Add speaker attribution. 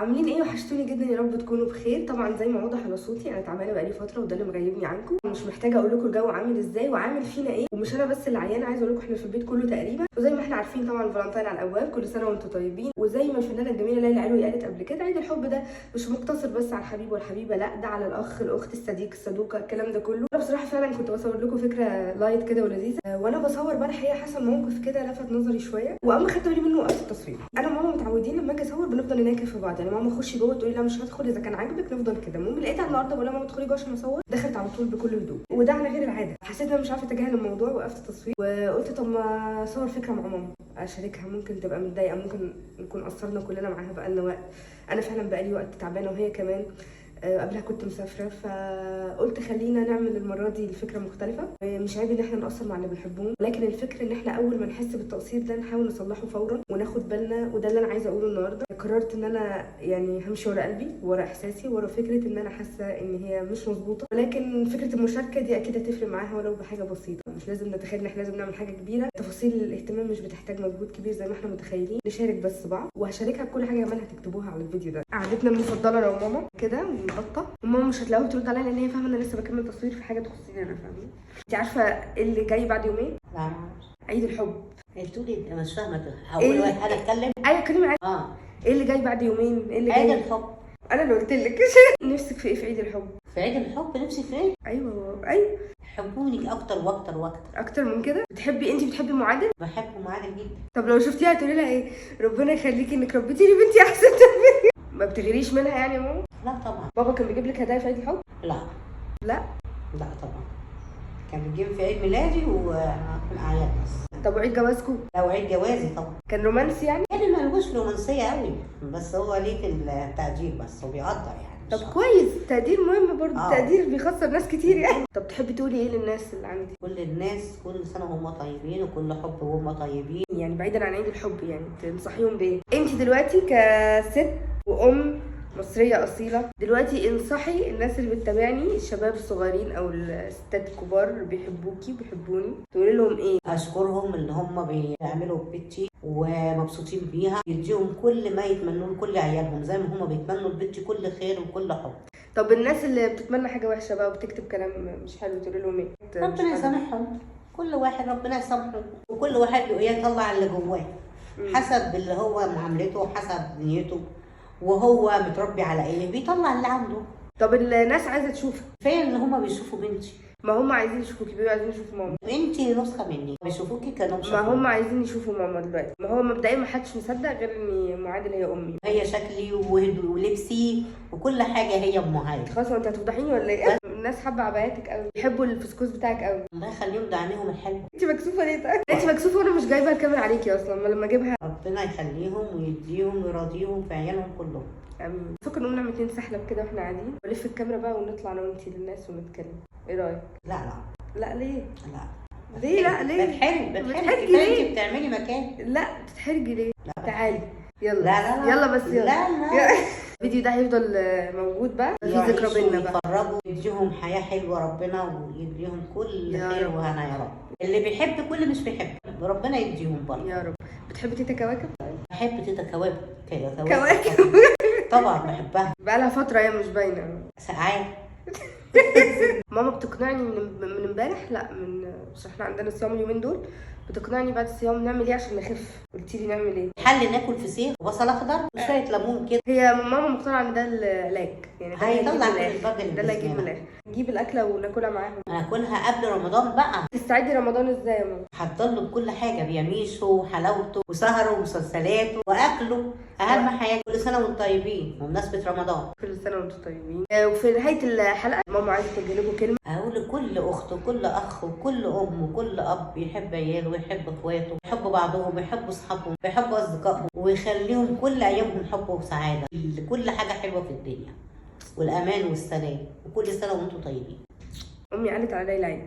Speaker 1: عاملين ايه؟ وحشتوني جدا، يا رب تكونوا بخير. طبعا زي ما واضح على صوتي انا تعبانه بقالي فتره، وده اللي مغيبني عنكم. مش محتاجه اقول لكم الجو عامل ازاي وعامل فينا ايه، ومش انا بس اللي عيانه، عايزه اقول لكم احنا في البيت كله تقريبا. وزي ما احنا عارفين طبعا فالنتين على الابواب، كل سنه وانتم طيبين. وزي ما الفنانه الجميله ليلى علوي قالت قبل كده، عيد الحب ده مش مقتصر بس على الحبيب والحبيبه، لا ده على الاخ الاخت الصديق الصدوقه، الكلام ده كله. انا بصراحه فعلا كنت بصور لكم فكره لايت كده ولذيذه، وانا بصور بقى الحقيقه حصل موقف كده لفت نظري شويه، واما خدت بالي منه وقت التصوير. انا وماما متعودين لما اجي اصور بنفضل نناكف في بعض، يعني ماما تخش جوه تقولي لا مش هدخل، اذا كان عاجبك نفضل كده. المهم لقيتها النهارده بقول لها ماما ادخلي جوه عشان اصور، دخلت على طول بكل هدوء، وده على غير العاده. حسيت ان انا مش عارفه اتجاهل الموضوع، وقفت التصوير وقلت طب ما اصور فكره مع ماما اشاركها، ممكن تبقى متضايقه، ممكن نكون قصرنا كلنا معاها بقالنا وقت. انا فعلا بقالي وقت تعبانه وهي كمان. قبلها كنت مسافره، فقلت خلينا نعمل المره دي الفكره مختلفه. مش عيب ان احنا نقصر مع اللي بنحبهم، لكن الفكره ان احنا اول ما نحس بالتقصير ده نحاول نصلحه فورا وناخد بالنا. وده اللي انا عايزه اقوله النهارده. قررت ان انا يعني همشي ورا قلبي ورا احساسي ورا فكره ان انا حاسه ان هي مش مظبوطه، ولكن فكره المشاركه دي اكيد هتفرق معاها ولو بحاجه بسيطه. مش لازم نتخيل ان احنا لازم نعمل حاجه كبيره، تفاصيل الاهتمام مش بتحتاج مجهود كبير زي ما احنا متخيلين. نشارك بس بعض، وهشاركها بكل حاجه كمان هتكتبوها على الفيديو ده. قعدتنا المفضله انا وماما كده ونبطه، وماما مش هتلاقوها ترد عليا لان هي فاهمه ان انا لسه بكمل تصوير في حاجه تخصني انا، فاهمه. انت عارفه ايه اللي جاي بعد يومين؟
Speaker 2: لا
Speaker 1: عيد الحب.
Speaker 2: تقولي مش فاهمه، اول واحد اتكلم.
Speaker 1: ايوه كلمه عادي.
Speaker 2: اه
Speaker 1: ايه اللي جاي بعد يومين؟ ايه اللي
Speaker 2: عيد
Speaker 1: جاي؟
Speaker 2: الحب.
Speaker 1: انا اللي قلت لك. نفسك في ايه في عيد الحب؟
Speaker 2: في عيد الحب نفسي في ايه؟
Speaker 1: ايوه
Speaker 2: حبوني اكتر واكتر واكتر.
Speaker 1: اكتر من كده. انت بتحبي معادل؟
Speaker 2: بحبه معادل جدا.
Speaker 1: طب لو شفتيها هتقولي لها ايه؟ ربنا يخليكي انك ربيتيني بنتي احسن تربيه. ما بتغيريش منها يعني يا ماما؟
Speaker 2: لا طبعا.
Speaker 1: بابا كان بيجيب لك هدايا في عيد الحب؟
Speaker 2: لا
Speaker 1: لا
Speaker 2: لا طبعا، كان بيجيب في عيد ميلادي وفي الاعياد بس.
Speaker 1: طب وعيد جوازكم؟
Speaker 2: لو عيد جوازي طبعا.
Speaker 1: كان رومانسي يعني
Speaker 2: ملوش رومانسيه قوي، بس هو ليه في التقدير بس، وبيقدر يعني.
Speaker 1: طب كويس، تقدير مهم برضه. التقدير بيخسر ناس كتير يعني. طب تحبي تقولي ايه للناس اللي عندي؟
Speaker 2: كل الناس كل سنه وهم طيبين، وكل حب وهم طيبين.
Speaker 1: يعني بعيدا عن عيد الحب، يعني تنصحيهم بايه؟ انت دلوقتي كست وام مصريه اصيله، دلوقتي انصحي الناس اللي بتتابعني، الشباب الصغيرين او الستات الكبار اللي بيحبوكي بيحبوني، تقولي لهم ايه؟
Speaker 2: اشكرهم ان هم بيعملوا بنتي ومبسوطين بيها، يديهم كل ما يتمنوه لكل عيالهم زي ما هم بيتمنوا لبنتي كل خير وكل حب.
Speaker 1: طب الناس اللي بتتمنى حاجه وحشه بقى وبتكتب كلام مش حلو، تقولي لهم ايه؟
Speaker 2: ربنا يسامحهم، كل واحد ربنا يسامحه، وكل واحد يطلع اللي جواه حسب اللي هو معاملته، حسب نيته، وهو متربي على ايه بيطلع اللي عنده.
Speaker 1: طب الناس عايزه تشوفك
Speaker 2: فين اللي هم بيشوفوا بنتي؟
Speaker 1: ما هم عايزين يشوفوكي، بيبقوا عايزين يشوفوا ماما.
Speaker 2: انتي نسخه مني، بيشوفوكي كنسخه.
Speaker 1: ما هم عايزين يشوفوا ماما دلوقتي. ما هو مبدئيا ما حدش مصدق غير ان معادل هي امي،
Speaker 2: هي شكلي ولبسي وكل حاجه هي ام هاي.
Speaker 1: خلاص انت هتفضحيني ولا ايه؟ الناس حابه عباياتك قوي، بيحبوا الفسكوس بتاعك قوي.
Speaker 2: الله يخليهم، ده عينيهم الحلوه.
Speaker 1: انت مكسوفه ليه طيب؟ انت مكسوفه وانا مش جايبه الكاميرا عليكي اصلا، ما لما اجيبها.
Speaker 2: ربنا يخليهم ويديهم ويراضيهم في عيالهم كلهم.
Speaker 1: امين. فكر نقوم نعمل 2 سحلب كده واحنا قاعدين، ولف الكاميرا بقى ونطلع انا وانتي للناس ونتكلم، ايه رايك؟
Speaker 2: لا
Speaker 1: لا ليه؟
Speaker 2: لا
Speaker 1: ليه؟ لا ليه؟
Speaker 2: بتحرجي ليه؟ انت بتعملي مكان.
Speaker 1: لا بتتحرجي ليه؟
Speaker 2: لا
Speaker 1: تعالي يلا.
Speaker 2: لا
Speaker 1: يلا بس يلا.
Speaker 2: لا
Speaker 1: الفيديو ده هيفضل موجود بقى في ذكرى بينا بقى.
Speaker 2: يتفرجوا يديهم حياه حلوه ربنا، ويديهم كل خير وهنا يا رب. اللي بيحب كل مش بيحب ربنا يديهم برضه
Speaker 1: يا رب. بتحبي تيتا كواكب؟
Speaker 2: بحب تيتا كواكب.
Speaker 1: كواكب
Speaker 2: طبعا بحبها.
Speaker 1: بقالها فتره هي مش باينه
Speaker 2: ساعات.
Speaker 1: ماما بتقنعني من امبارح، لا من مش احنا عندنا صيام اليومين دول، بتقنعني بعد الصيام نعمل ايه عشان نخف. قلتي لي نعمل ايه؟
Speaker 2: حل ناكل فسيخ وبصل اخضر وشويه ليمون كده.
Speaker 1: هي ماما مقتنعه ان ده العلاج، يعني ده
Speaker 2: هيطلع كل الراجل
Speaker 1: ده اللي هيجيب من الاخر. نجيب الاكله وناكلها معاهم.
Speaker 2: هاكلها قبل رمضان بقى.
Speaker 1: تستعدي رمضان ازاي يا ماما؟
Speaker 2: هتضل بكل حاجه، بيميشه وحلاوته وسهره ومسلسلاته واكله، اهم حاجه. كل سنه وانتم طيبين بمناسبه رمضان.
Speaker 1: كل سنه وانتم طيبين. وفي نهايه الحلقه ماما عايزه توجه لكم كلمه.
Speaker 2: اقول لكل اخت وكل اخ وكل ام وكل اب يحب عياله ويحب اخواته، يحبوا بعضهم ويحبوا اصحابهم ويحبوا اصدقائهم، ويخليهم كل ايامهم حب وسعاده، كل حاجه حلوه في الدنيا، والامان والسلام، وكل سنه وانتم طيبين.
Speaker 1: امي قالت على ليلى عيد.